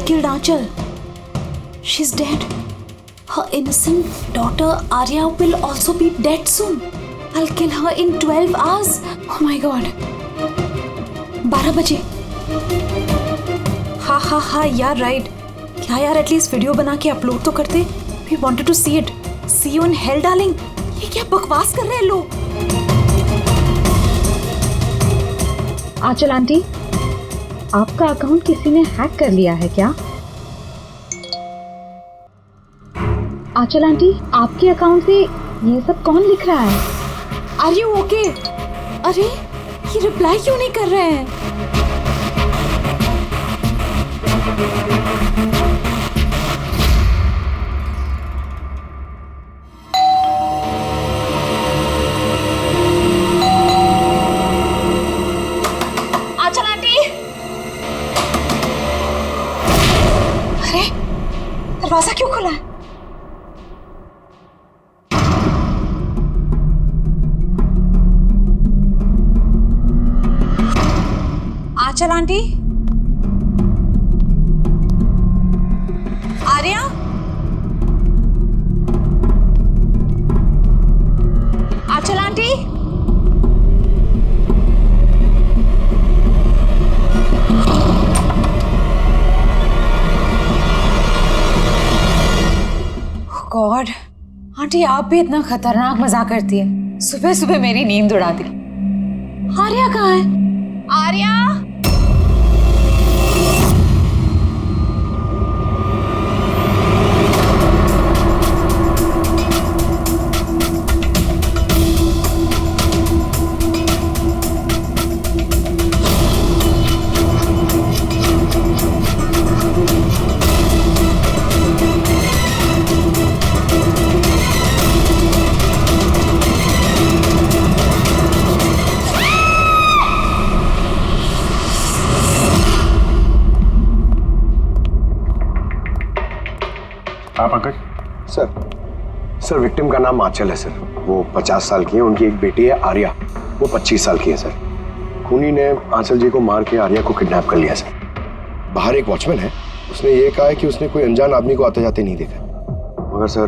killed Aanchal. She's dead. Her innocent daughter Arya will also be dead soon. I'll kill her in 12 hours. Oh my God. 12 बजे. हाँ यार right. क्या यार at least video बना के upload तो करते. We wanted to see it. See you in hell darling. ये क्या बकवास कर रहे हैं लोग. आंचल आंटी, आपका अकाउंट किसी ने हैक कर लिया है क्या? आंचल आंटी, आपके अकाउंट से ये सब कौन लिख रहा है? Are you okay? अरे ये रिप्लाई क्यों नहीं कर रहे हैं? आंचल आंटी, अरे दरवाजा क्यों खुला है? आंचल आंटी, आर्या, आंचल आंटी, गॉड, आंटी आप भी इतना खतरनाक मजाक करती है. सुबह सुबह मेरी नींद उड़ा दी. आर्या कहाँ है? आर्या, आप पंकज? सर विक्टिम का नाम आंचल है सर. वो 50 साल की है. उनकी एक बेटी है आर्या, वो 25 साल की है सर. खूनी ने आंचल जी को मार के आर्या को किडनैप कर लिया सर. बाहर एक वॉचमैन है, उसने ये कहा है कि उसने कोई अनजान आदमी को आते जाते नहीं देखा. मगर सर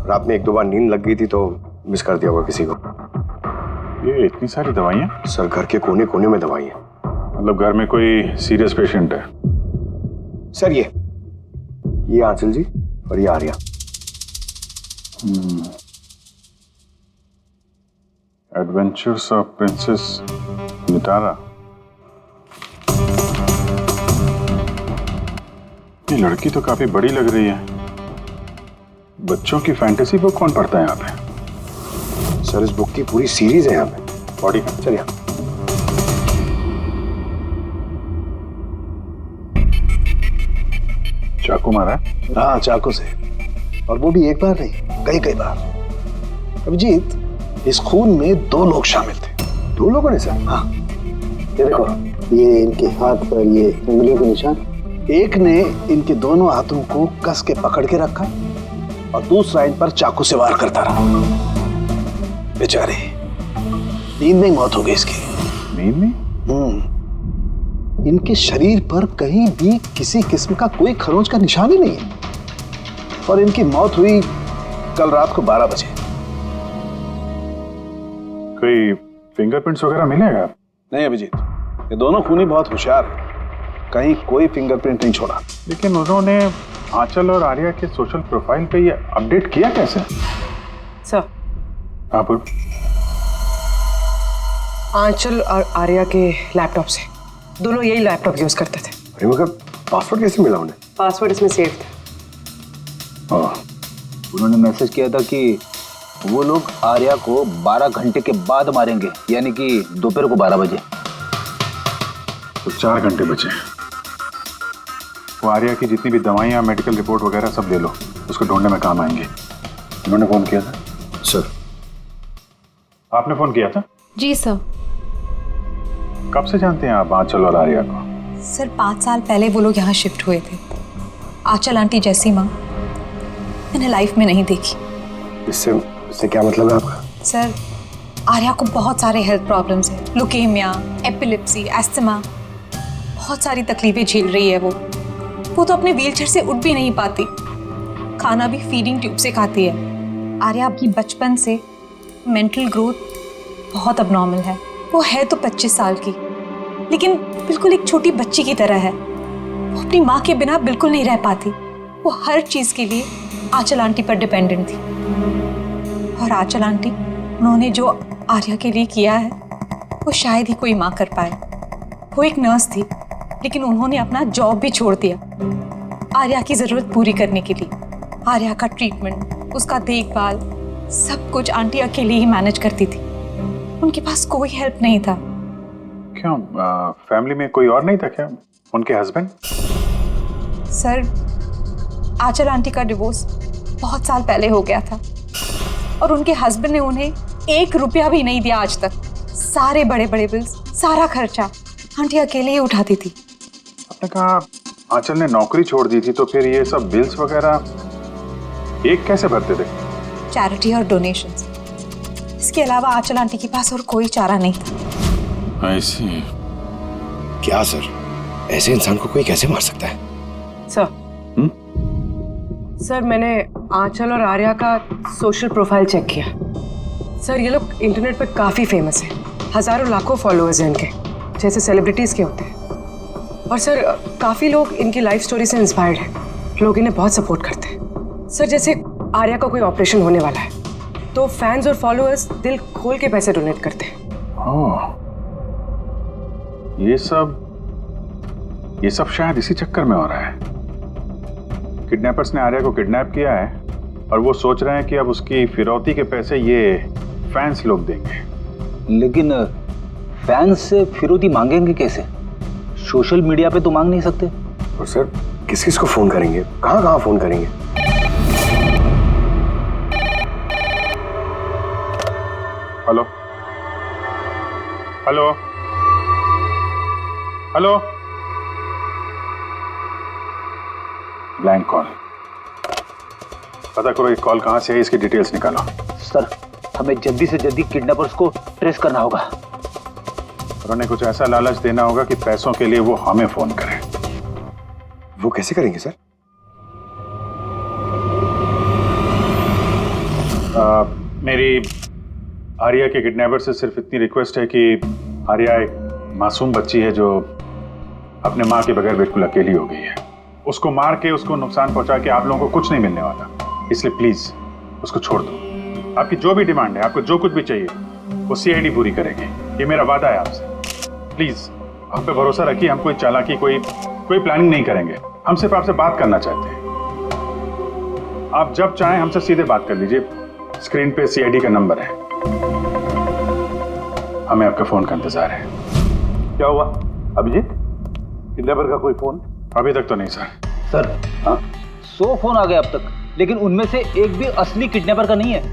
रात में 1-2 बार नींद लग गई थी तो मिस कर दिया होगा किसी को. ये इतनी सारी दवाइयाँ? सर घर के कोने कोने में दवाई है. मतलब घर में कोई सीरियस पेशेंट है? सर ये आंचल जी और ये Arya. Adventures of princess Mitara. ये लड़की तो काफी बड़ी लग रही है. बच्चों की फैंटेसी बुक कौन पढ़ता है यहाँ पे? सर इस बुक की पूरी सीरीज है यहाँ पे. बॉडी का? सर यहाँ चाकू मारा है? हाँ, चाकू से. और वो भी एक बार नहीं, कई बार. अभिजीत, इस खून में 2 लोग शामिल थे. 2 लोगों ने सर? हाँ, ये देखो, ये इनके हाथ पर ये उंगलियों के निशान. एक ने इनके दोनों हाथों को कस के पकड़ के रखा और दूसरा इन पर चाकू से वार करता रहा. बेचारे, नींद में मौत हो गई इसकी. नींद में? इनके शरीर पर कहीं भी किसी किस्म का कोई खरोंच का निशान ही नहीं है. और इनकी मौत हुई कल रात को 12 बजे. कोई फिंगरप्रिंट्स वगैरह मिलेगा? नहीं अभिजीत, ये दोनों खूनी बहुत होशियार हैं. कहीं कोई फिंगरप्रिंट नहीं छोड़ा. लेकिन उन्होंने आंचल और आर्या के सोशल प्रोफाइल पे ये अपडेट किया कैसे? सर, हाँ बोल. आंचल और आर्या के लैपटॉप से. दोनों यही लैपटॉप यूज करते थे. अरे मगर पासवर्ड कैसे मिला उन्हें? पासवर्ड इसमें सेव था. उन्होंने मैसेज किया था कि वो लोग आर्या को 12 घंटे के बाद मारेंगे, यानी कि दोपहर को 12 बजे. तो 4 घंटे बचे. वो आर्या की जितनी भी दवाइयाँ, मेडिकल रिपोर्ट वगैरह सब ले लो, उसको ढूंढने में काम आएंगे. उन्होंने फोन किया था? सर. आपने फोन किया था? जी सर. कब से जानते हैं आप आंचल और आर्या को? सर 5 साल पहले वो लोग यहाँ शिफ्ट हुए थे. आंचल आंटी जैसी माँ मैंने लाइफ में नहीं देखी. इससे क्या मतलब है आपका? सर आर्या को बहुत सारे हेल्थ प्रॉब्लम्स हैं. लुकेमिया, एपिलेप्सी, एस्थमा, बहुत सारी तकलीफें झेल रही है वो वो तो अपने व्हीलचेयर से उठ भी नहीं पाती, खाना भी फीडिंग ट्यूब से खाती है। आर्या की बचपन से मेंटल ग्रोथ बहुत अबनॉर्मल है। वो है तो 25 साल की, लेकिन बिल्कुल एक छोटी बच्ची की तरह है। वो अपनी माँ के बिना बिल्कुल नहीं रह पाती। वो हर चीज़ के लिए आंचल आंटी पर डिपेंडेंट थी। और आंचल आंटी, उन्होंने जो आर्या के लिए किया है वो शायद ही कोई माँ कर पाए। वो एक नर्स थी, लेकिन उन्होंने अपना जॉब भी छोड़ दिया आर्या की ज़रूरत पूरी करने के लिए। आर्या का ट्रीटमेंट, उसका देखभाल, सब कुछ आंटी अकेले ही मैनेज करती थी। उनके पास कोई हेल्प नहीं था। क्यों, फैमिली में कोई और नहीं था क्या? उनके हस्बैंड? सर, आंचल आंटी का डिवोर्स बहुत साल पहले हो गया था और उनके हस्बैंड ने उन्हें 1 रुपया भी नहीं दिया आज तक। सारे बड़े बड़े बिल्स, सारा खर्चा आंटी अकेले ही उठाती थी। आपने कहा आंचल ने नौकरी छोड़ दी थी, तो फिर ये सब बिल्स वगैरह एक कैसे भरते थे? चैरिटी और डोनेशंस, इसके अलावा आंचल आंटी के पास और कोई चारा नहीं था। ऐसी क्या सर, ऐसे इंसान को कोई कैसे मार सकता है? सर, मैंने आंचल और आर्या का सोशल प्रोफाइल चेक किया। सर, ये लोग इंटरनेट पे काफ़ी फेमस हैं। हज़ारों लाखों फॉलोअर्स हैं इनके, जैसे सेलिब्रिटीज़ के होते हैं। और सर, काफ़ी लोग इनकी लाइफ स्टोरी से इंस्पायर्ड हैं। लोग इन्हें बहुत सपोर्ट करते हैं। सर, जैसे आर्या का कोई ऑपरेशन होने वाला है तो फैंस और फॉलोअर्स दिल खोल के पैसे डोनेट करते हैं। हाँ, ये सब शायद इसी चक्कर में हो रहा है। किडनैपर्स ने आर्या को किडनैप किया है और वो सोच रहे हैं कि अब उसकी फिरौती के पैसे ये फैंस लोग देंगे। लेकिन फैंस से फिरौती मांगेंगे कैसे? सोशल मीडिया पे तो मांग नहीं सकते। और सर, किस किस को फोन करेंगे, कहाँ कहाँ फोन करेंगे? Hello hello hello, blank call. पता करो ये कॉल कहां से है, इसकी डिटेल्स निकालो। सर, हमें जल्दी से जल्दी किडनैपर्स को ट्रेस करना होगा। और उन्हें कुछ ऐसा लालच देना होगा कि पैसों के लिए वो हमें फोन करें। वो कैसे करेंगे सर? मेरी आर्या के किडनैपर से सिर्फ इतनी रिक्वेस्ट है कि आर्या एक मासूम बच्ची है जो अपने माँ के बगैर बिल्कुल अकेली हो गई है। उसको मार के, उसको नुकसान पहुंचा के आप लोगों को कुछ नहीं मिलने वाला, इसलिए प्लीज उसको छोड़ दो। आपकी जो भी डिमांड है, आपको जो कुछ भी चाहिए, वो सीआईडी पूरी करेगी। ये मेरा वादा है आपसे। प्लीज आप पे भरोसा रखिए। हम कोई चालाकी, कोई प्लानिंग नहीं करेंगे। हम सिर्फ आपसे बात करना चाहते हैं। आप जब चाहें हमसे सीधे बात कर लीजिए। स्क्रीन पे सीआईडी का नंबर है। हमें आपके फोन का इंतजार है। क्या हुआ अभिजीत, किडनैपर का कोई फोन? अभी तक तो नहीं सर। सर, 100 फोन आ गए अब तक, लेकिन उनमें से एक भी असली किडनैपर का नहीं है।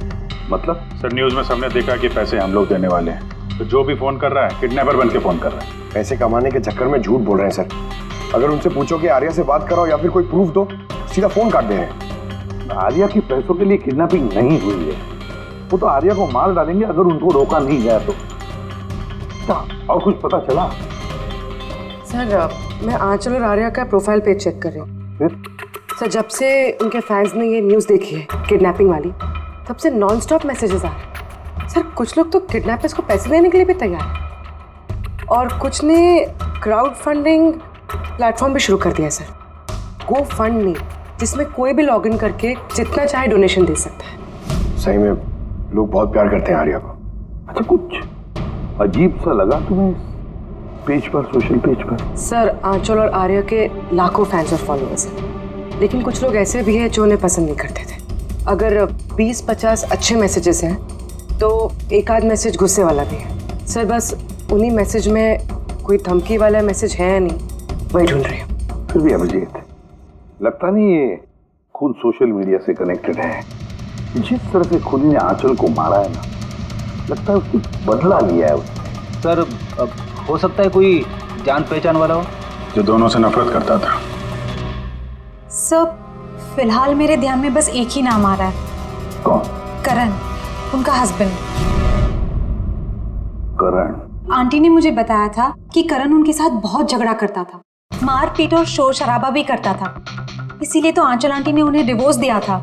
मतलब? सर, न्यूज में सबने देखा कि पैसे हम लोग देने वाले हैं, तो जो भी फोन कर रहा है किडनैपर बन के फोन कर रहा है। पैसे कमाने के चक्कर में झूठ बोल रहे हैं सर। अगर उनसे पूछो कि आर्या से बात कराओ या फिर कोई प्रूफ दो, सीधा फोन काट दे रहे हैं। आर्या की पैसों के लिए किडनैपिंग नहीं हुई है। वो तो आर्या को मार डालेंगे अगर उनको रोका नहीं गया तो। और कुछ पता चला? सर, मैं आंचल और आर्या का प्रोफाइल पेज चेक कर रही हूँ। फिर? सर, जब से उनके फैंस ने ये न्यूज़ देखी है किडनैपिंग वाली, तब से नॉन स्टॉप मैसेजेस आ रहे हैं। सर, कुछ लोग तो किडनैपर्स को पैसे देने के लिए भी तैयार हैं और कुछ ने क्राउड फंडिंग प्लेटफॉर्म भी शुरू कर दिया है सर, गो फंड मी, जिसमें कोई भी लॉग इन करके जितना चाहे डोनेशन दे सकता है। सही में लोग बहुत प्यार करते हैं आर्या को। अच्छा, कुछ अजीब सा लगा तुम्हें पेज पर, सोशल पेज पर? सर, आंचल और आर्या के लाखों फैंस और फॉलोअर्स हैं, लेकिन कुछ लोग ऐसे भी हैं जो उन्हें पसंद नहीं करते थे। अगर 20-50 अच्छे मैसेजेस हैं तो एक आध मैसेज गुस्से वाला भी है। सर, बस उन्हीं मैसेज में कोई धमकी वाला मैसेज है या नहीं, वही ढूंढ रही हूँ। फिर भी अभिजीत, लगता नहीं ये खून सोशल मीडिया से कनेक्टेड है। जिस तरह से खूनी ने आंचल को मारा है ना, लगता है उसकी बदला लिया है उसने। सर, हो सकता है कोई जान पहचान वाला हो जो दोनों से नफरत करता था। सर, फिलहाल मेरे ध्यान में बस एक ही नाम आ रहा है। कौन? करण, उनका हस्बैंड। करण? आंटी ने मुझे बताया था कि करण उनके साथ बहुत झगड़ा करता था। मारपीट और शोर शराबा भी करता था। इसीलिए तो आंचल आंटी ने उन्हें डिवोर्स दिया था।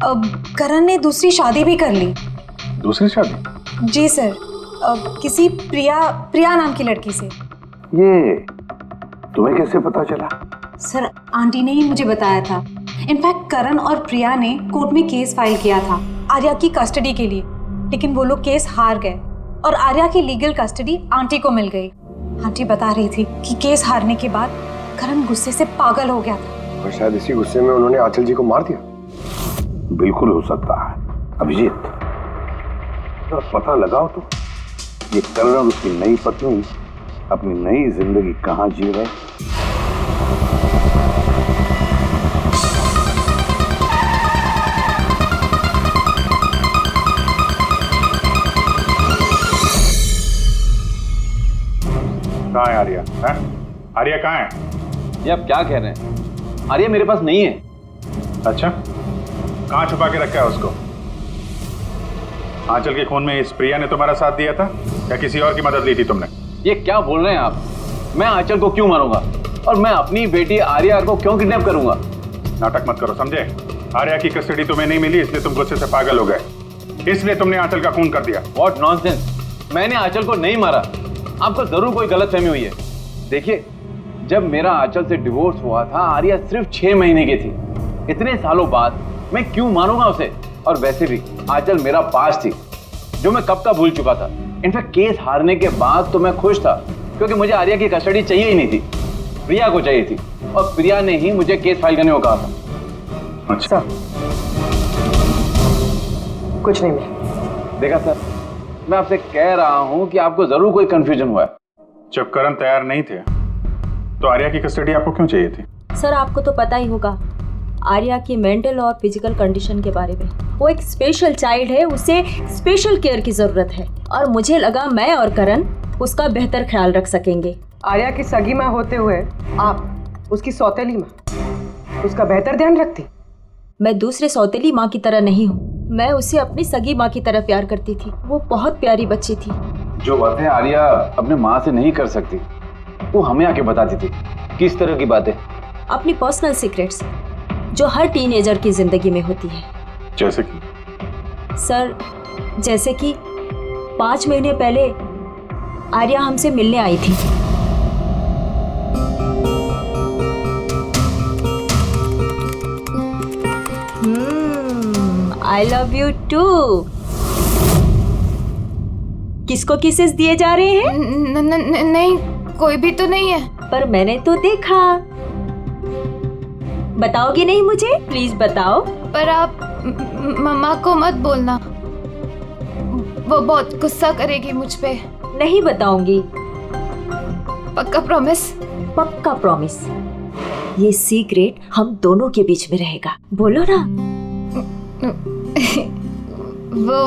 अब करण ने दूसरी शादी भी कर ली। दूसरी शादी? जी सर, किसी प्रिया नाम की लड़की से। ये तुम्हें कैसे पता चला? सर आंटी ने ही मुझे बताया था। इनफैक्ट करण और प्रिया ने कोर्ट में केस फाइल किया था आर्या की कस्टडी के लिए, लेकिन वो लोग केस हार गए और आर्या की लीगल कस्टडी आंटी को मिल गई। आंटी बता रही थी कि केस हारने के बाद करण गुस्से से पागल हो गया था और शायद इसी गुस्से में उन्होंने आंचल जी को मार दिया। बिल्कुल हो सकता है। अभिजीत, तो पता लगाओ तो ये करण और उसकी नई पत्नी अपनी नई जिंदगी कहाँ जी रहे। कहाँ है आर्या? आर्या कहाँ है? ये आप क्या कह रहे हैं? आर्या मेरे पास नहीं है। अच्छा, कहाँ छुपा के रखा है उसको? आंचल के खून में इस प्रिया ने तुम्हारा साथ दिया था या किसी और की मदद ली थी तुमने? ये क्या बोल रहे हैं आप? मैं आंचल को क्यों मारूंगा और मैं अपनी बेटी आर्या को क्यों किडनैप करूंगा? नाटक मत करो, समझे? आर्या की कस्टडी तुम्हें नहीं मिली इसलिए तुम गुस्से से पागल हो गए, इसलिए तुमने आंचल का खून कर दिया। What nonsense! मैंने आंचल को नहीं मारा। आपको जरूर कोई गलतफहमी हुई है। देखिए, जब मेरा आंचल से डिवोर्स हुआ था आर्या सिर्फ 6 महीने की थी। इतने सालों बाद मैं क्यों मारूंगा उसे? और वैसे भी आंचल मेरा पास थी जो मैं कब का भूल चुका था। इनफैक्ट केस हारने के बाद तो मैं खुश था क्योंकि मुझे आर्या की कस्टडी चाहिए ही नहीं थी, प्रिया को चाहिए थी और प्रिया ने ही मुझे केस फाइल करने को कहा था। अच्छा, कुछ नहीं मिला। देखा सर, मैं आपसे कह रहा हूं कि आपको जरूर कोई कंफ्यूजन हुआ है। जब करण तैयार नहीं थे तो आर्या की कस्टडी आपको क्यों चाहिए थी? सर आपको तो पता ही होगा आर्या की मेंटल और फिजिकल कंडीशन के बारे में। वो एक स्पेशल चाइल्ड है, उसे स्पेशल केयर की जरूरत है और मुझे लगा मैं और करण उसका बेहतर ख्याल रख सकेंगे। आर्या की सगी माँ होते हुए आप उसकी सौतेली माँ, उसका बेहतर ध्यान रखती? मैं दूसरे सौतेली माँ की तरह नहीं हूँ, मैं उसे अपनी सगी माँ की तरह प्यार करती थी। वो बहुत प्यारी बच्ची थी। जो बातें आर्या अपने माँ से नहीं कर सकती वो हमें आके बताती थी। किस तरह की बातें? अपनी पर्सनल सीक्रेट्स जो हर टीनेजर की जिंदगी में होती है। जैसे कि? सर, जैसे कि 5 महीने पहले आर्या हमसे मिलने आई थी। I love you too. किसको किसेस दिए जा रहे हैं? नहीं, कोई भी तो नहीं है। पर मैंने तो देखा। बताओगी नहीं मुझे? प्लीज बताओ। पर आप मम्मा को मत बोलना, वो बहुत गुस्सा करेगी मुझ पे। नहीं बताऊंगी। पक्का प्रॉमिस? पक्का प्रॉमिस। ये सीक्रेट हम दोनों के बीच में रहेगा। बोलो ना। वो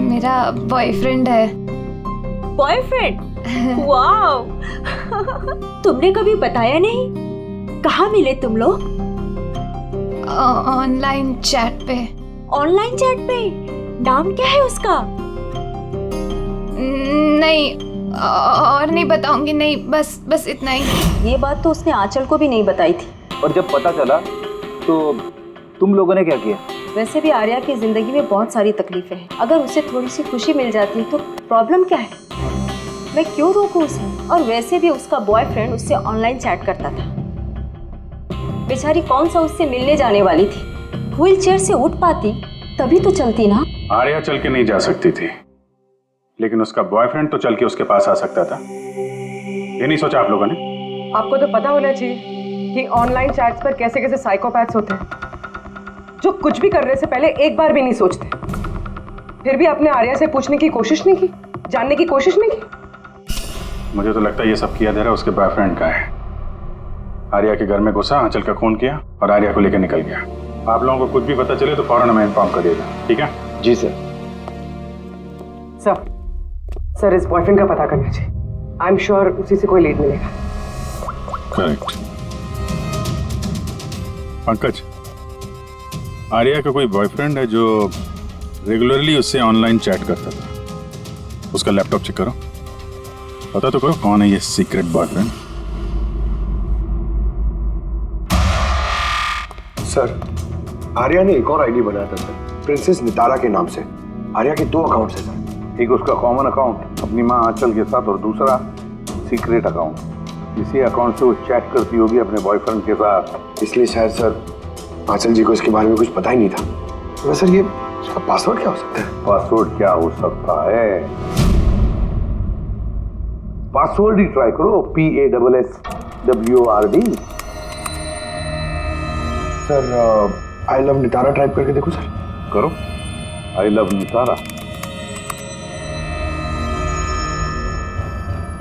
मेरा बॉयफ्रेंड है। बॉयफ्रेंड? वाओ। तुमने कभी बताया नहीं। कहाँ मिले तुम लोग? ऑनलाइन चैट पे। ऑनलाइन चैट पे? नाम क्या है उसका? नहीं, और नहीं बताऊंगी। नहीं, बस इतना ही। ये बात तो उसने आंचल को भी नहीं बताई थी। और जब पता चला तो तुम लोगों ने क्या किया? वैसे भी आर्या की जिंदगी में बहुत सारी तकलीफें हैं। अगर उसे थोड़ी सी खुशी मिल जाती तो प्रॉब्लम क्या है? मैं क्यों रोकूं उसे? और वैसे भी उसका बॉयफ्रेंड उससे ऑनलाइन चैट करता था। बेचारी कौन सा उससे मिलने जाने वाली थी? व्हील चेयर से उठ पाती तभी तो चलती ना। आर्या चल के नहीं जा सकती थी, लेकिन उसका बॉयफ्रेंड तो चल के उसके पास आ सकता था। ये नहीं सोचा आप लोगों ने? आपको तो पता होना चाहिए कि ऑनलाइन चैट्स पर कैसे कैसे साइकोपैथ्स होते हैं जो कुछ भी करने से पहले एक बार भी नहीं सोचते। फिर भी आपने आर्या से पूछने की कोशिश नहीं की, जानने की कोशिश नहीं की? मुझे तो लगता है ये सब किया धरा उसके बॉयफ्रेंड का है। आर्या के घर में घुसा, आंचल का खून किया और आर्या को लेकर निकल गया। आप लोगों को कुछ भी पता चले तो फौरन हमें इन्फॉर्म करिएगा, ठीक है? जी सर। सर इस बॉयफ्रेंड का पता करना चाहिए। आई एम श्योर उसी से कोई लीड मिलेगा। करेक्ट। पंकज, आर्या का कोई बॉयफ्रेंड है जो रेगुलरली उससे ऑनलाइन चैट करता था। उसका लैपटॉप चेक करो, पता तो करो कौन है ये सीक्रेट बॉयफ्रेंड। सर आर्या ने एक और आईडी बनाया था सर, प्रिंसेस नितारा के नाम से। आर्या के 2 अकाउंट है सर। एक उसका कॉमन अकाउंट अपनी माँ आंचल के साथ और दूसरा सीक्रेट अकाउंट। इसी अकाउंट से वो चैट करती होगी अपने बॉयफ्रेंड के साथ। इसलिए शायद सर आंचल जी को इसके बारे में कुछ पता ही नहीं था। तो सर ये उसका पासवर्ड क्या हो सकता है? पासवर्ड क्या हो सकता है? पासवर्ड ही ट्राई करो, PASSWORD। Sir I love Nitara type करके देखो सर। करो, I love Nitara.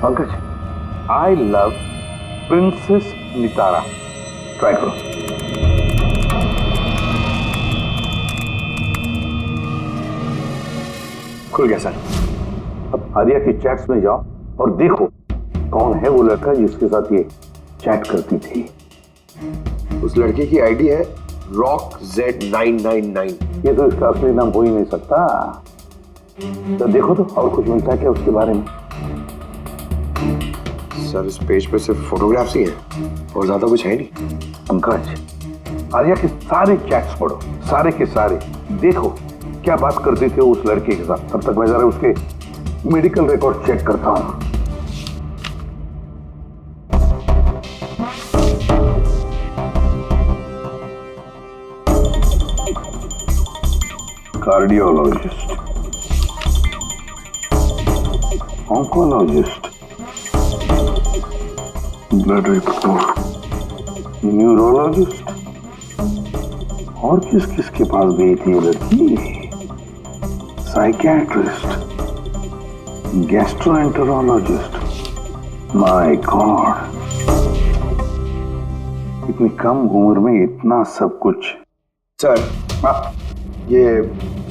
Pankaj, I love princess Nitara, try करो। खुल गया सर। अब आर्या की चैट्स में जाओ और देखो कौन है वो लड़का जिसके साथ ये चैट करती थी। उस लड़के की आईडी है RockZ999। ये तो इसका असली नाम हो ही नहीं सकता। तो देखो तो और कुछ मिलता है क्या उसके बारे में? सर इस पेज पे सिर्फ फोटोग्राफ्स ही हैं और ज्यादा कुछ है नहीं। पंकज, आर्या के सारे चैट्स पढ़ो, सारे के सारे। देखो क्या बात करते थे उस लड़के के साथ। तब तक मैं जरा उसके मेडिकल रिकॉर्ड चेक करता हूं। Cardiologist, oncologist, blood report, neurologist. और किस किस के पास गई थी ये लड़की? Psychiatrist, gastroenterologist. माय गॉड, इतनी कम उम्र में इतना सब कुछ। सर ये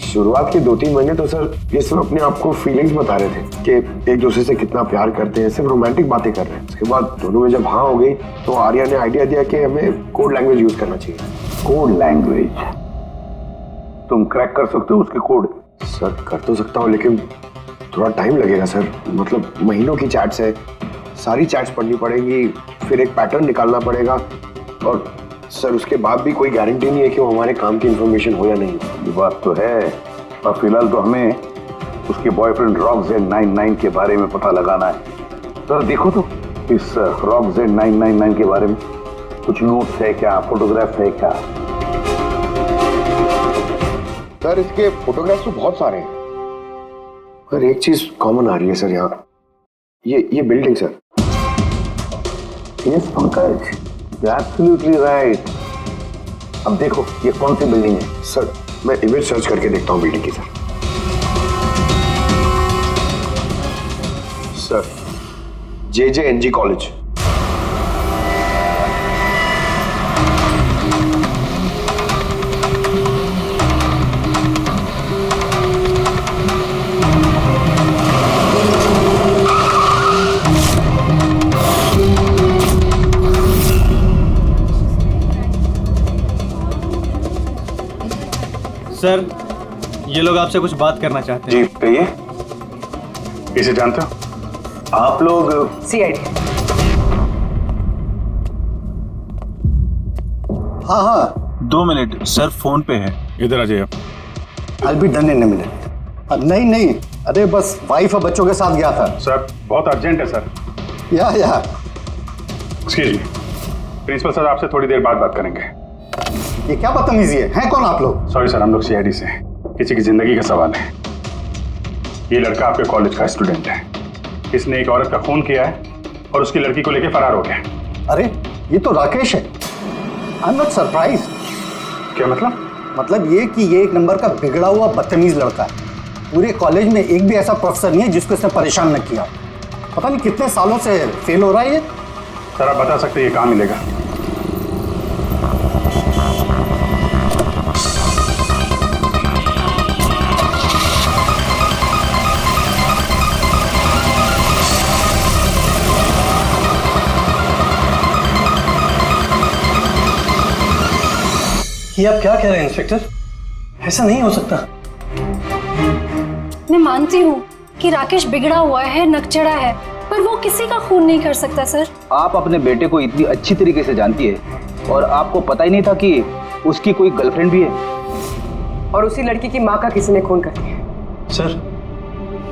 शुरुआत के 2-3 महीने तो सर ये सब अपने आप को फीलिंग्स बता रहे थे कि एक दूसरे से कितना प्यार करते हैं, सिर्फ रोमांटिक बातें कर रहे हैं। उसके बाद दोनों में जब हाँ हो गई तो आर्या ने आइडिया दिया कि हमें कोड लैंग्वेज यूज करना चाहिए। Code language? तुम क्रैक कर सकते हो उसके कोड? सर कर तो सकता हूँ लेकिन थोड़ा टाइम लगेगा सर। मतलब महीनों की चैट्स है, सारी चैट्स पढ़नी पड़ेगी, फिर एक पैटर्न निकालना पड़ेगा और सर उसके बाद भी कोई गारंटी नहीं है कि वो हमारे काम की इंफॉर्मेशन हो या नहीं। ये बात तो है, और फिलहाल तो हमें उसके बॉयफ्रेंड RockZ999 के बारे में पता लगाना है। सर देखो तो इस RockZ999 के बारे में कुछ नोट्स है क्या, फोटोग्राफ है क्या? सर इसके फोटोग्राफ्स तो बहुत सारे हैं, पर एक चीज कॉमन आ रही है सर यहाँ, ये building sir. Yes Pankaj, absolutely right. अब देखो ये कौन सी बिल्डिंग है? सर मैं इमेज सर्च करके देखता हूँ बिल्डिंग की। Sir JJNG college. सर ये लोग आपसे कुछ बात करना चाहते हैं। जी कहिए। इसे जानते हो आप लोग? CID। हाँ 2 मिनट सर, फोन पे है। इधर आ जाइए आप। I'll be done in a minute। नहीं अरे बस वाइफ और बच्चों के साथ गया था। सर बहुत अर्जेंट है सर। या एक्सक्यूज मी, प्रिंसिपल सर आपसे थोड़ी देर बाद बात करेंगे। ये क्या बदतमीजी है कौन आप लोग? सॉरी सर, हम लोग CID से हैं, किसी की जिंदगी का सवाल है। ये लड़का आपके कॉलेज का स्टूडेंट है, इसने एक औरत का खून किया है और उसकी लड़की को लेकर फरार हो गया। अरे ये तो राकेश है। I am not surprise. क्या मतलब? मतलब ये कि ये एक नंबर का बिगड़ा हुआ बदतमीज लड़का है। पूरे कॉलेज में एक भी ऐसा प्रोफेसर नहीं है जिसको इसने परेशान न किया। पता नहीं कितने सालों से फेल हो रहा है ये। सर आप बता सकते हैं ये कहाँ मिलेगा? ये आप क्या कह रहे हैं इंस्पेक्टर? ऐसा नहीं हो सकता। मैं मानती हूँ कि राकेश बिगड़ा हुआ है, नकचड़ा है, पर वो किसी का खून नहीं कर सकता सर। आप अपने बेटे को इतनी अच्छी तरीके से जानती है और आपको पता ही नहीं था कि उसकी कोई गर्लफ्रेंड भी है। और उसी लड़की की माँ का किसी ने खून कर दिया। सर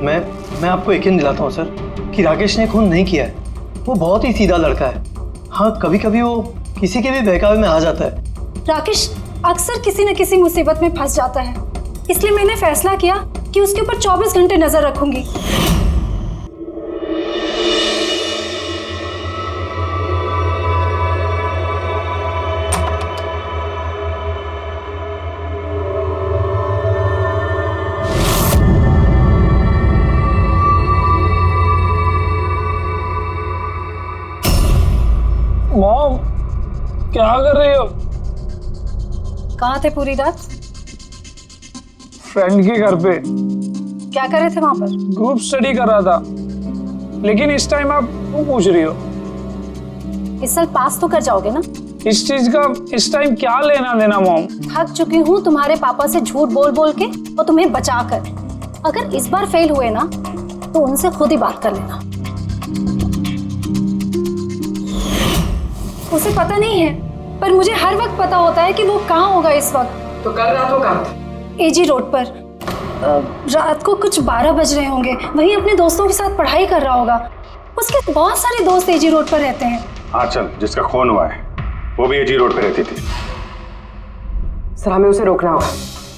मैं आपको यकीन दिलाता हूँ सर कि राकेश ने खून नहीं किया है। वो बहुत ही सीधा लड़का है। हाँ, कभी कभी वो किसी के भी बहकावे में आ जाता है। राकेश अक्सर किसी न किसी मुसीबत में फंस जाता है, इसलिए मैंने फैसला किया कि उसके ऊपर 24 घंटे नजर रखूंगी। मॉम, क्या कर रही हो? कहाँ थे पूरी रात? फ्रेंड के घर पे। क्या कर रहे थे वहां पर? ग्रुप स्टडी कर रहा था। लेकिन इस टाइम आप क्यों पूछ रही हो? इस साल पास तो कर जाओगे ना? इस चीज का इस टाइम क्या लेना देना मॉम? थक चुकी हूँ तुम्हारे पापा से झूठ बोल बोल के और तुम्हें बचा कर। अगर इस बार फेल हुए ना तो उनसे खुद ही बात कर लेना। उसे पता नहीं है, पर मुझे हर वक्त पता होता है कि वो कहाँ होगा इस वक्त। तो कल रात वो कहाँ था? एजी रोड पर। रात को कुछ 12 बज रहे होंगे। वहीं अपने दोस्तों के साथ पढ़ाई कर रहा होगा। उसके बहुत सारे दोस्त एजी रोड पर रहते हैं। आंचल जिसका खून हुआ है वो भी एजी रोड पे रहती थी। सर हमें उसे रोकना होगा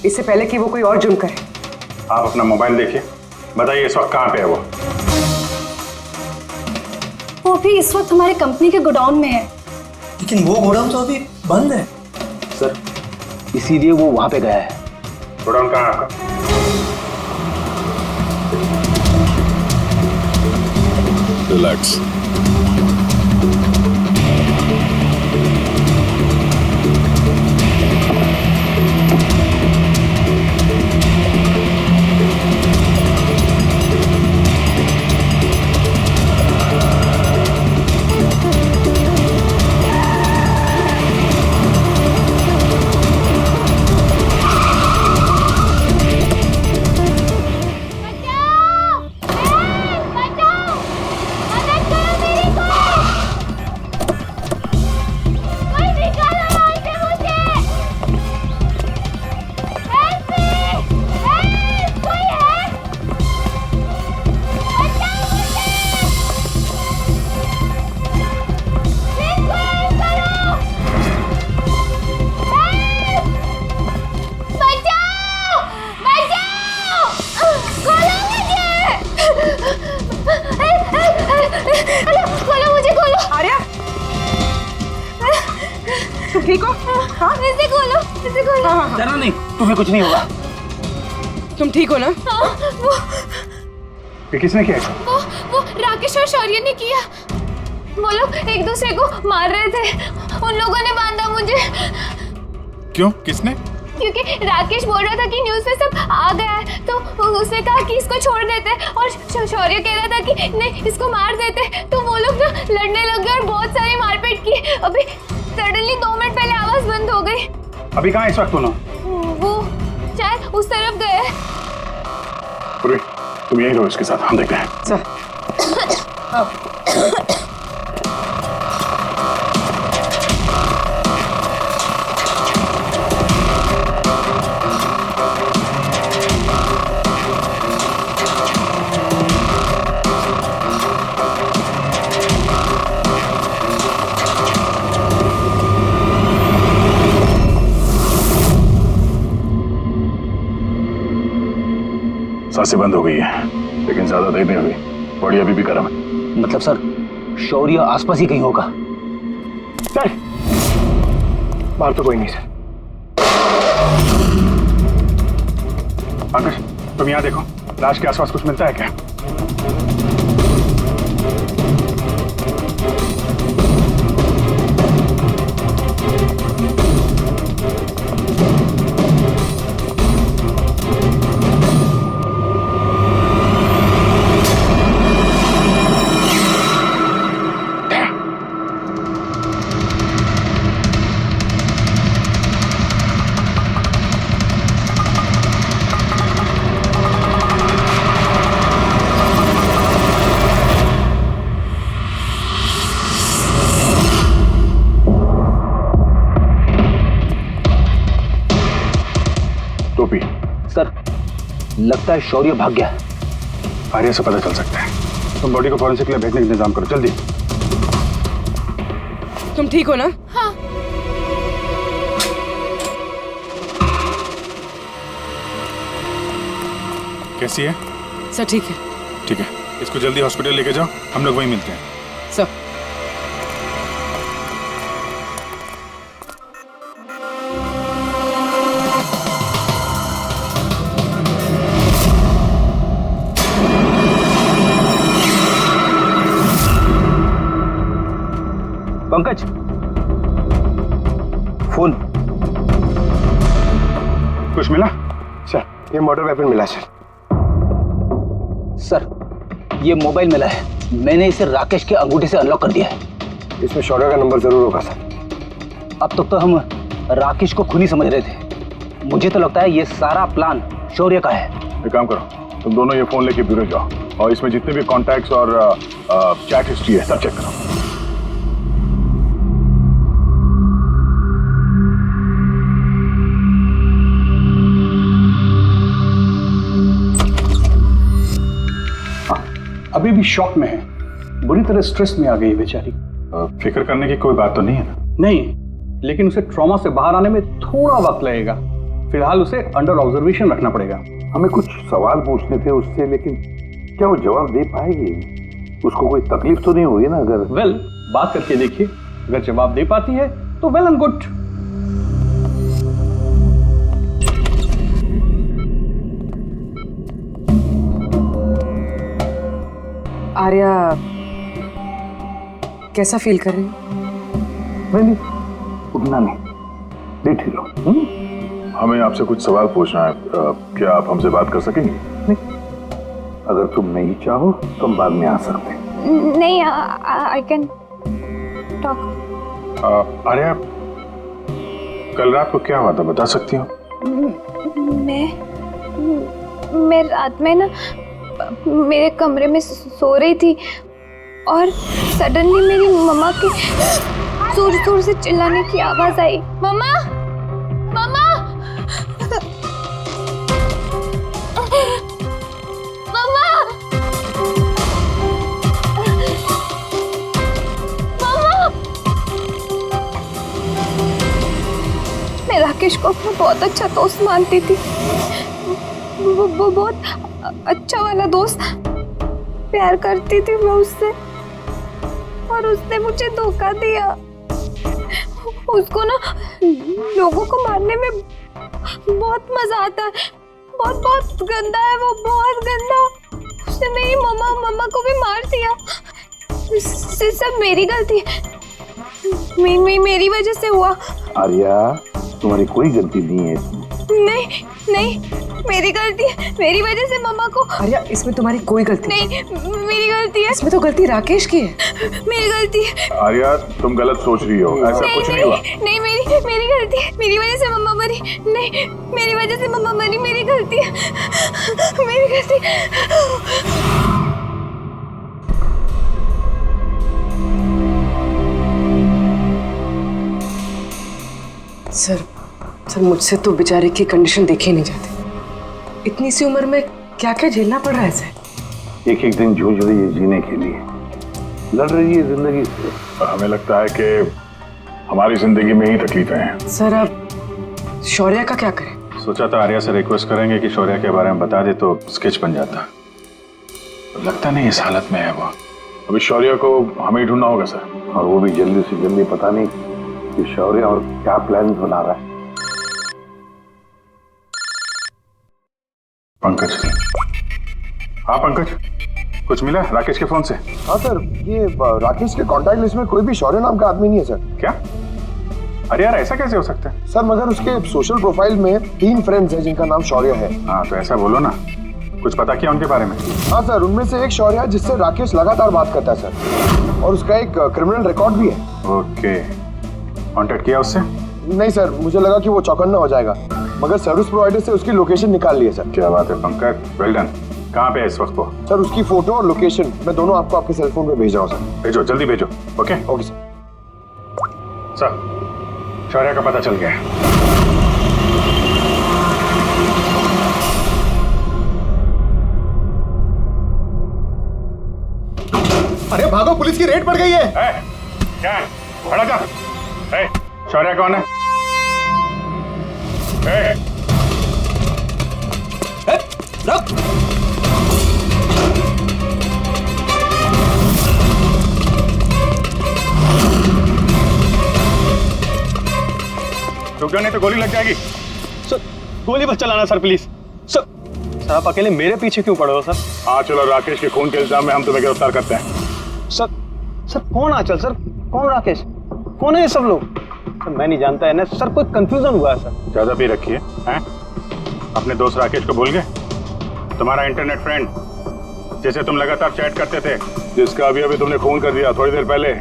इससे पहले कि वो कोई और जुर्म करे। आप अपना मोबाइल देखिए, बताइए इस वक्त कहाँ पे है वो? वो भी इस वक्त हमारे कंपनी के गोडाउन में है। लेकिन वो गोडाउन तो अभी बंद है सर, इसीलिए वो वहां पे गया है। गोडाउन कहाँ है आपका? रिलैक्स। ठीक हो? हाँ इसे खोलो, इसे खोलो। हाँ, डरना नहीं, तुम्हें कुछ नहीं होगा। तुम ठीक हो ना? हाँ, ये किसने किया? वो राकेश और शौर्य ने किया। वो लोग एक दूसरे को मार रहे थे। उन लोगों ने बांधा मुझे। क्यों? किसने? क्योंकि राकेश बोल रहा था कि न्यूज़ में सब आ गया है, तो उसने कहा कि इसको छोड़ देते, और शौर्य कह रहा था कि नहीं इसको मार देते। तो वो लोग ना लड़ने लग गए और बहुत सारी मारपीट की। अभी सडनली 2 मिनट पहले आवाज बंद हो गई। अभी कहाँ इस वक्त तुम? वो शायद उस तरफ गए। तुम यही रहो इसके साथ, हम देखते हैं। सांसें बंद हो गई है, लेकिन ज्यादा देर नहीं हुई। बॉडी अभी भी गर्म है। मतलब सर, शौर्य आसपास ही कहीं होगा। चल, बाहर तो कोई नहीं सर। पंकज, तुम यहाँ देखो, लाश के आसपास कुछ मिलता है क्या? लगता है शौर्य भाग गया है। आर्या से पता चल सकता है। तुम बॉडी को फॉरेंसिक के लिए भेजने का इंतजाम करो जल्दी। तुम ठीक हो ना? हाँ। कैसी है? सर ठीक है। ठीक है, इसको जल्दी हॉस्पिटल लेके जाओ, हम लोग वहीं मिलते हैं। Sir Pankaj, phone. कुछ मिला? सर ये मर्डर वेपन मिला सर। सर ये मोबाइल मिला है, मैंने इसे राकेश के अंगूठे से अनलॉक कर दिया है। इसमें शौर्य का नंबर जरूर होगा सर। अब तक तो हम राकेश को खूनी समझ रहे थे, मुझे तो लगता है ये सारा प्लान शौर्य का है। एक काम करो, तुम दोनों ये फोन लेके ब्यूरो जाओ और इसमें जितने भी कॉन्टैक्ट्स और चैट हिस्ट्री है सब चेक करो। अभी भी शॉक में है, बुरी तरह स्ट्रेस में आ गई बेचारी। फिक्र करने की कोई बात तो नहीं है ना? नहीं, लेकिन उसे ट्रॉमा से बाहर आने में थोड़ा वक्त लगेगा। फिलहाल उसे अंडर ऑब्जर्वेशन रखना पड़ेगा। हमें कुछ सवाल पूछने थे उससे, लेकिन क्या वो जवाब दे पाएगी? उसको कोई तकलीफ तो नहीं हुई ना? अगर वेल, बात करके देखिए, अगर जवाब दे पाती है तो वेल एंड गुड। आर्या कैसा फील कर रही हो? नहीं, उतना नहीं, लेट ही लो। हमें आपसे कुछ सवाल पूछना है, क्या आप हमसे बात कर सकेंगे? नहीं, अगर तुम नहीं चाहो तो हम बाद में आ सकते हैं। नहीं, आई कैन टॉक। आर्या, कल रात को क्या हुआ था बता सकती हो? मैं रात में ना मेरे कमरे में सो रही थी और सडनली मेरी मम्मा की जोर जोर से चिल्लाने की आवाज आई। मम्मा, मम्मा, मम्मा, मम्मा। मैं राकेश को अपना बहुत अच्छा दोस्त मानती थी, वो बहुत अच्छा वाला दोस्त, प्यार करती थी मैं उससे, और उसने मुझे धोखा दिया। उसको ना लोगों को मारने में बहुत मजा आता है, बहुत बहुत गंदा है वो, बहुत गंदा। उसने मेरी मम्मा को भी मार दिया। सब मेरी गलती है, मेरी वजह से हुआ। आर्या, तुम्हारी कोई गलती नहीं है। नहीं, मेरी गलती है, मेरी वजह से मम्मा को। आर्या, इसमें तुम्हारी कोई गलती नहीं, मेरी गलती है। इसमें तो गलती राकेश की है। मेरी गलती है। आर्या, तुम गलत सोच रही हो, ऐसा कुछ नहीं हुआ। नहीं, मेरी गलती है, मेरी वजह से मम्मा मरी। नहीं, मेरी वजह से मम्मा मरी, मेरी गलती है, मेरी गलती। सर मुझसे तो बेचारे की कंडीशन देखी नहीं जाती। इतनी सी उम्र में क्या क्या झेलना पड़ रहा है सर। एक एक दिन जूझ रही है जीने के लिए, लड़ रही है जिंदगी से। हमें लगता है कि हमारी जिंदगी में ही तकलीफें हैं। सर अब शौर्य का क्या करें? सोचा था आर्या से रिक्वेस्ट करेंगे कि शौर्य के बारे में बता दे तो स्केच बन जाता। लगता नहीं इस हालत में है वो। अभी शौर्य को हमें ढूंढना होगा सर, और वो भी जल्दी से जल्दी। पता नहीं कि शौर्य और क्या प्लान बना रहा है। पंकज। हाँ पंकज, कुछ मिला राकेश के फोन से? हाँ सर, ये राकेश के कांटेक्ट लिस्ट में कोई भी शौर्य नाम का आदमी नहीं है सर। क्या? अरे यार, ऐसा कैसे हो सकता है? सर मगर उसके सोशल प्रोफाइल में 3 फ्रेंड्स हैं जिनका नाम शौर्य है। हाँ तो ऐसा बोलो ना, कुछ पता किया उनके बारे में? हाँ सर, उनमें से एक शौर्य है जिससे राकेश लगातार बात करता है सर, और उसका एक क्रिमिनल रिकॉर्ड भी है। ओके, कांटेक्ट किया उससे? नहीं सर, मुझे लगा कि वो चौकन्ना हो जाएगा, मगर सर्विस प्रोवाइडर से उसकी लोकेशन निकाल ली है सर। क्या बात है पंकज, वेल डन। कहाँ पे है इस वक्त वो? सर उसकी फोटो और लोकेशन मैं दोनों आपको आपके सेल फोन पे भेज रहा हूँ सर। भेजो, जल्दी भेजो। Okay okay sir. सर, शौर्य का पता चल गया है। भागो, पुलिस की रेड पड़ गई है। क्या है? खड़ा जा। शौर्य कौन है? रुक। रुक जाओ नहीं तो गोली लग जाएगी। सर गोली मत चलाना सर, प्लीज। सर आप अकेले मेरे पीछे क्यों पड़े हो सर? आंचल और राकेश के खून के इल्जाम में हम तुम्हें गिरफ्तार करते हैं। सर कौन आंचल सर, कौन राकेश, कौन है ये सब लोग? सर मैं नहीं जानता है ना सर, कोई कंफ्यूजन हुआ है सर। ज्यादा पी रखी है? अपने दोस्त राकेश को भूल गए? तुम्हारा इंटरनेट फ्रेंड जिसे तुम लगातार चैट करते थे, जिसका अभी अभी तुमने खून कर दिया थोड़ी देर पहले।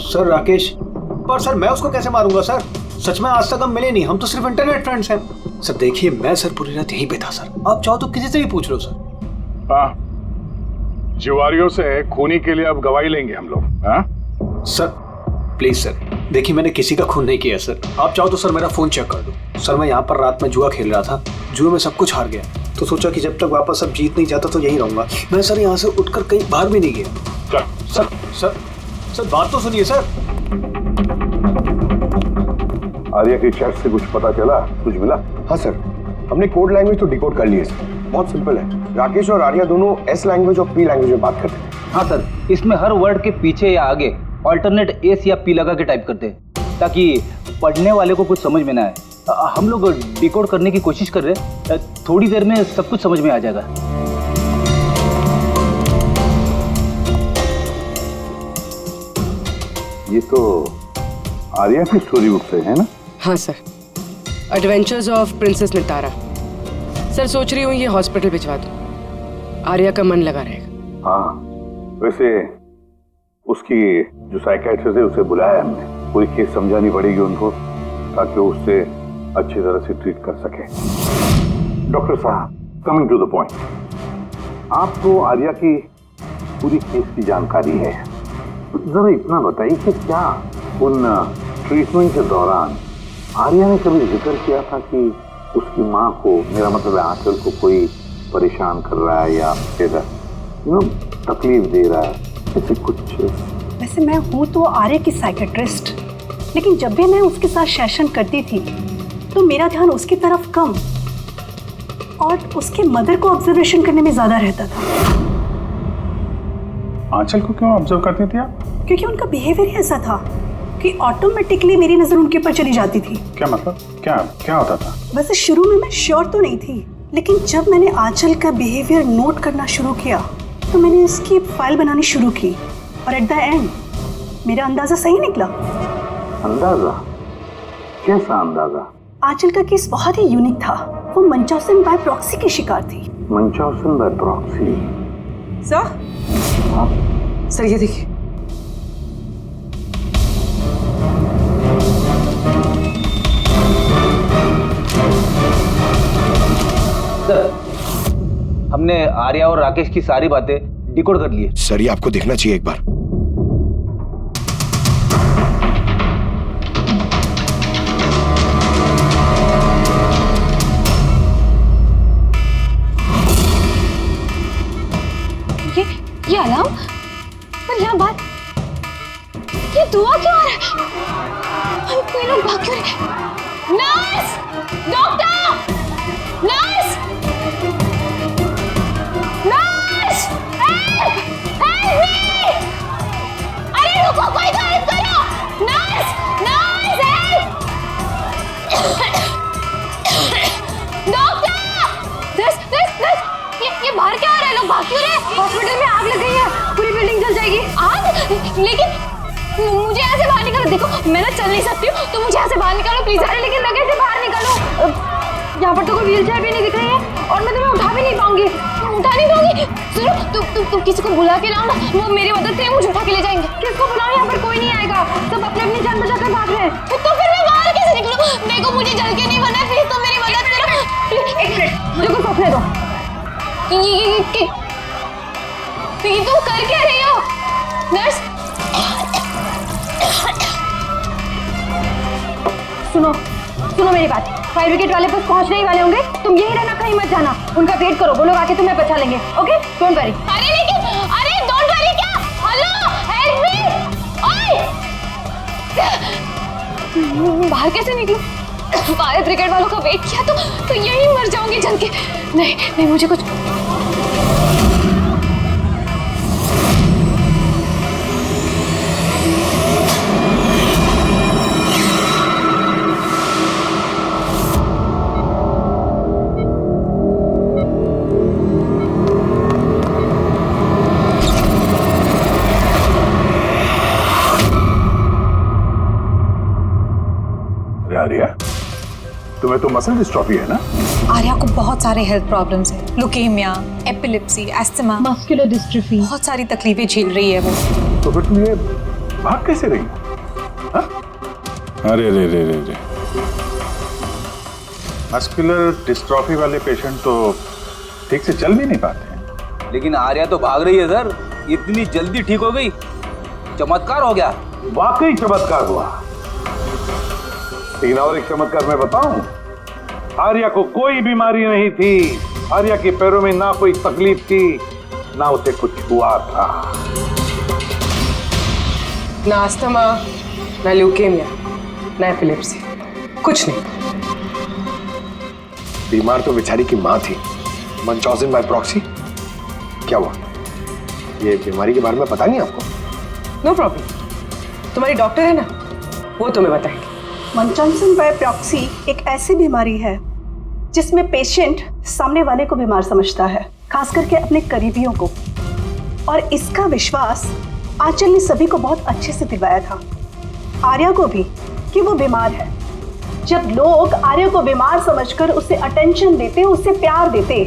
सर राकेश, पर सर मैं उसको कैसे मारूंगा सर? सच में आज तक हम मिले नहीं, हम तो सिर्फ इंटरनेट फ्रेंड्स हैं। सर देखिए, मैं सर पूरी रात यहीं पे था सर, आप चाहो तो किसी से भी पूछ लो सर। हाँ, जुआरियों से खूनी के लिए अब गवाही लेंगे हम लोग। हाँ सर प्लीज सर, देखिए मैंने किसी का खून नहीं किया सर, आप चाहो तो सर मेरा फोन चेक कर दो। सर मैं यहाँ पर रात में जुआ खेल रहा था, जुए में सब कुछ हार गया, तो सोचा कि जब तक वापस अब जीत नहीं जाता तो यहीं रहूंगा। मैं सर यहाँ से उठकर कहीं बाहर भी नहीं गया। सर सर सर बात तो सुनिए सर। आर्या के चैट से कुछ पता चला, कुछ मिला? हाँ सर, हमने कोड लैंग्वेज तो डिकोड कर ली है सर। बहुत सिंपल है, राकेश और आर्या दोनों एस लैंग्वेज और पी लैंग्वेज में बात करते हैं। हाँ सर, इसमें हर वर्ड के पीछे या आगे ऑल्टरनेट एस या पी लगा के टाइप करते हैं ताकि पढ़ने वाले को कुछ समझ में ना आए। हम लोग डिकोड करने की कोशिश कर रहे हैं, थोड़ी देर में सब कुछ समझ में आ जाएगा। ये तो आर्या की स्टोरी बुक से है ना? हाँ sir, adventures of princess Nitara. Sir सोच रही हूँ ये हॉस्पिटल भिजवा दूँ, आर्या का मन लगा रहेगा। हाँ, वैसे उसकी जो साइकियाट्रिस्ट है उसे बुलाया हमने, पूरी केस समझानी पड़ेगी उनको ताकि वो उससे अच्छी तरह से ट्रीट कर सके। डॉक्टर साहब, कमिंग टू द पॉइंट, आपको आर्या की पूरी केस की जानकारी है, जरा इतना बताइए कि क्या उन ट्रीटमेंट के दौरान आर्या ने कभी जिक्र किया था कि उसकी माँ को, मेरा मतलब है आंचल को, कोई परेशान कर रहा है या फिर तकलीफ दे रहा है, ऐसे कुछ? वैसे मैं हूँ तो आर्या की साइकियाट्रिस्ट, लेकिन जब भी मैं उसके साथ सेशन करती थी तो मेरा ध्यान उसकी तरफ कम और उसके मदर को ऑब्जर्वेशन करने में ज्यादा रहता था। आंचल को क्यों ऑब्जर्व करती थी आप? क्योंकि उनका बिहेवियर ऐसा था कि ऑटोमेटिकली मेरी नजर उनके ऊपर चली जाती थी। क्या मतलब? क्या क्या होता था? वैसे शुरू में मैं श्योर तो नहीं थी, लेकिन जब मैंने आंचल का बिहेवियर नोट करना शुरू किया तो मैंने इसकी फाइल बनानी शुरू की और एट द एंड मेरा अंदाजा सही निकला। अंदाजा? कैसा अंदाजा? आंचल का केस बहुत ही यूनिक था, वो मंचाउसन बाय प्रॉक्सी की शिकार थी। मंचाउसन बाय प्रॉक्सी? सर ये देखिए, हमने आर्या और राकेश की सारी बातें डिकोड कर ली है। सर ये आपको देखना चाहिए एक बार। ये अलार्म और यहाँ बात, ये दुआ क्यों आ रहा है? कोई लोग भाग क्यों रहे? Nurse! Doctor! Nurse! Nurse! Help! Help me! अरे रुको, कोई तो हेल्प करो! Nurse! Nurse help! Doctor! Nurse! ये बाहर क्या हो रहा है? लोग भाग क्यों रहे? हॉस्पिटल में आग लग गई है, पूरी बिल्डिंग जल जाएगी। आग? लेकिन मुझे यहाँ से बाहर निकालो। देखो मैं ना चल नहीं सकती हूँ, तो मुझे यहाँ से बाहर निकालो प्लीज। अरे लेकिन मैं कैसे बाहर निकालूं? यहाँ पर तो कोई व्हील चेयर भी नहीं दिख रही है और मैं तुम्हें उठा भी नहीं पाऊंगी। उठा नहीं पाऊंगी? सुनो, तुम किसी को बुला के लाओ ना, वो मेरी मदद करें, मुझे उठा के ले जाएंगे। किसको बुलाओ? यहाँ पर कोई नहीं आएगा, सब अपने अपनी जान बचाकर भाग रहे हैं। तो फिर मैं बाहर कैसे निकलूं? देखो मुझे जल के नहीं बना है, प्लीज तुम मेरी मदद करो। एक मिनट, मुझे कुछ सोचने दो। ये तुम कर क्या रही हो? नर्स सुनो मेरी बात, फायर ब्रिगेड वाले बस पहुंचने ही वाले होंगे, तुम यही रहना, कहीं मत जाना, उनका वेट करो, वो लोग आके तुम्हें बचा लेंगे। Okay, don't worry. अरे लेकिन, अरे डोंट वरी क्या? हेलो बाहर कैसे निकलूं? फायर ब्रिगेड वालों का वेट किया तो यहीं मर जाऊंगी जल के। नहीं नहीं, मुझे कुछ आर्या, तुम्हें तो मसल डिस्ट्रॉफी है ना? आर्या को बहुत सारे हेल्थ प्रॉब्लम्स हैं, leukaemia, epilepsy, asthma, muscular dystrophy, बहुत सारी तकलीफें झेल रही है वो। तो फिर तुम ये भाग कैसे रही? अरे रे रे रे रे, मस्कुलर डिस्ट्रॉफी वाले पेशेंट तो ठीक से चल भी नहीं पाते हैं। लेकिन आर्या तो भाग रही है सर, इतनी जल्दी ठीक हो गई, चमत्कार हो गया। वाकई चमत्कार हुआ। लेकिन और एक चमत्कार मैं बताऊं, आर्या को कोई बीमारी नहीं थी, आर्या के पैरों में ना कोई तकलीफ थी, ना उसे कुछ हुआ था। ना अस्थमा, ना ल्यूकेमिया, ना एपिलेप्सी, कुछ नहीं। बीमार तो बेचारी की माँ थी, मंचॉजिन बाय प्रॉक्सी। क्या हुआ? ये बीमारी के बारे में पता नहीं आपको? नो प्रॉब्लम, तुम्हारी डॉक्टर है ना, वो तुम्हें बताएंगे। मंचॉन्सन बाय प्रॉक्सी एक ऐसी बीमारी है जिसमें पेशेंट सामने वाले को बीमार समझता है, खास करके अपने करीबियों को। और इसका विश्वास आंचल ने सभी को बहुत अच्छे से दिलवाया था, आर्या को भी, कि वो बीमार है। जब लोग आर्या को बीमार समझकर उसे अटेंशन देते, उसे प्यार देते,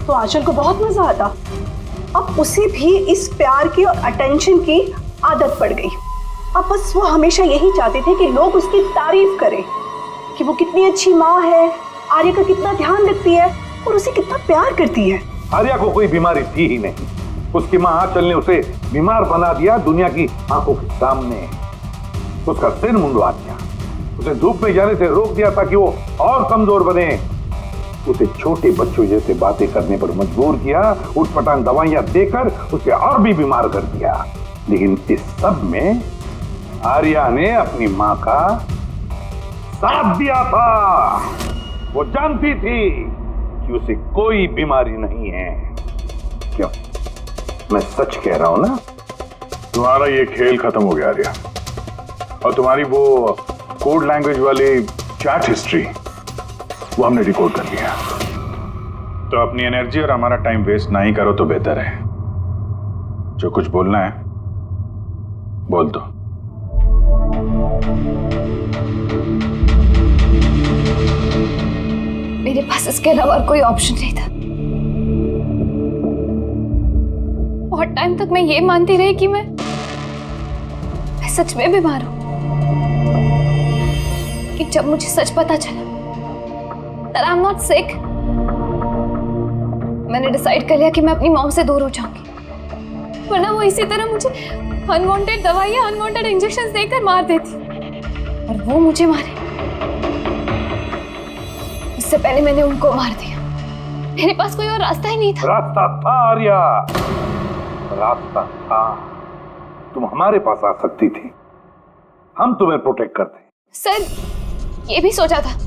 तो आंचल को बहुत मजा आता। अब उसे भी इस प्यार की और अटेंशन की आदत पड़ गई। अब बस वो हमेशा यही चाहते थे कि लोग उसकी तारीफ करें कि वो कितनी अच्छी माँ है, आर्या का कितना ध्यान रखती है और उसे कितना प्यार करती है। आर्या को कोई बीमारी थी ही नहीं, उसकी माँ आंचल ने उसे बीमार बना दिया दुनिया की आंखों के सामने। उसका सिर मुंडवा दिया, उसे धूप में जाने से रोक दिया ताकि वो और कमजोर बने, उसे छोटे बच्चों जैसे बातें करने पर मजबूर किया, उठपटांग दवाइयां देकर उसे और भी बीमार कर दिया। लेकिन इस सब में आर्या ने अपनी मां का साथ दिया था। वो जानती थी कि उसे कोई बीमारी नहीं है। क्यों? मैं सच कह रहा हूं ना? तुम्हारा ये खेल खत्म हो गया आर्या, और तुम्हारी वो कोड लैंग्वेज वाली चैट हिस्ट्री वो हमने रिकॉर्ड कर लिया। तो अपनी एनर्जी और हमारा टाइम वेस्ट नहीं करो तो बेहतर है। जो कुछ बोलना है बोल दो। मेरे पास इसके अलावा कोई ऑप्शन नहीं था। बहुत टाइम तक मैं ये मानती रही कि मैं सच में बीमार हूं, कि जब मुझे सच पता चला that I'm not sick, मैंने डिसाइड कर लिया कि मैं अपनी मॉम से दूर हो जाऊंगी, वरना वो इसी तरह मुझे अनवांटेड दवाइयां, अनवांटेड इंजेक्शंस देकर मार देती। और वो मुझे मारे इससे पहले मैंने उनको मार दिया। मेरे पास कोई और रास्ता ही नहीं था। रास्ता था आर्या, रास्ता था। तुम हमारे पास आ सकती थी, हम तुम्हें प्रोटेक्ट करते। सर, ये भी सोचा था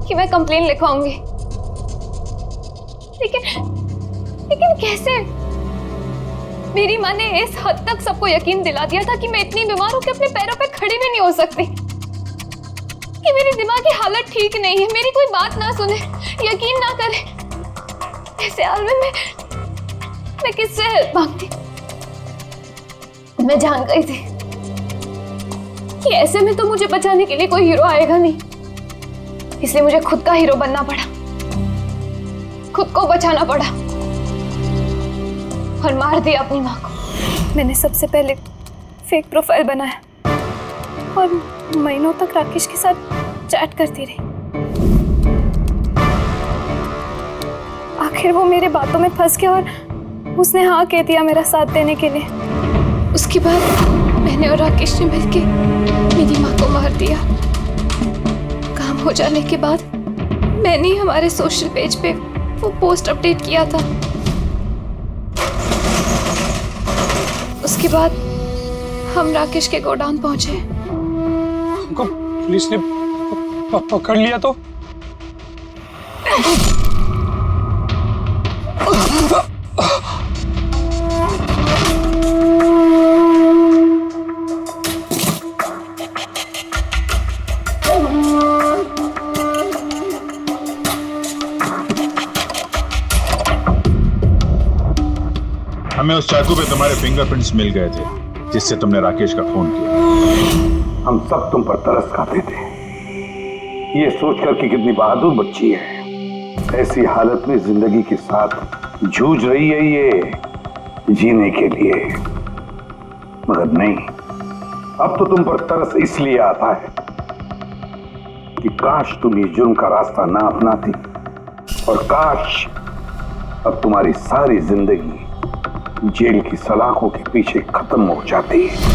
कि मैं कंप्लेन लिखवाऊंगी, लेकिन कैसे? मेरी माँ ने इस हद तक सबको यकीन दिला दिया था कि मैं इतनी बीमार हूं कि अपने पैरों पे खड़ी भी नहीं हो सकती, कि मेरी दिमागी हालत ठीक नहीं है, मेरी कोई बात ना सुने, यकीन ना करे। ऐसे हाल में मैं किससे हेल्प मांगती? मैं जान गई थी कि ऐसे में तो मुझे बचाने के लिए कोई हीरो आएगा नहीं, इसलिए मुझे खुद का हीरो बनना पड़ा, खुद को बचाना पड़ा और मार दिया अपनी माँ को। मैंने सबसे पहले फेक प्रोफाइल बनाया और महीनों तक राकेश के साथ चैट करती रही। आखिर वो मेरे बातों में फंस गया और उसने हाँ कह दिया मेरा साथ देने के लिए। उसके बाद मैंने और राकेश ने मिलके मेरी माँ को मार दिया। काम हो जाने के बाद मैंने ही हमारे सोशल पेज पे वो पोस्ट अपडेट किया था। उसके बाद हम राकेश के गोडाउन पहुंचे। हमको पुलिस ने पकड़ लिया तो? हमें उस चाकू पे तुम्हारे फिंगरप्रिंट्स मिल गए थे जिससे तुमने राकेश का खून किया। हम सब तुम पर तरस खाते थे, ये सोचकर कि कितनी बहादुर बच्ची है, ऐसी हालत में जिंदगी के साथ जूझ रही है ये जीने के लिए। मगर नहीं, अब तो तुम पर तरस इसलिए आता है कि काश तुम ये जुर्म का रास्ता ना अपनाती, और काश अब तुम्हारी सारी जिंदगी जेल की सलाखों के पीछे खत्म हो जाती है।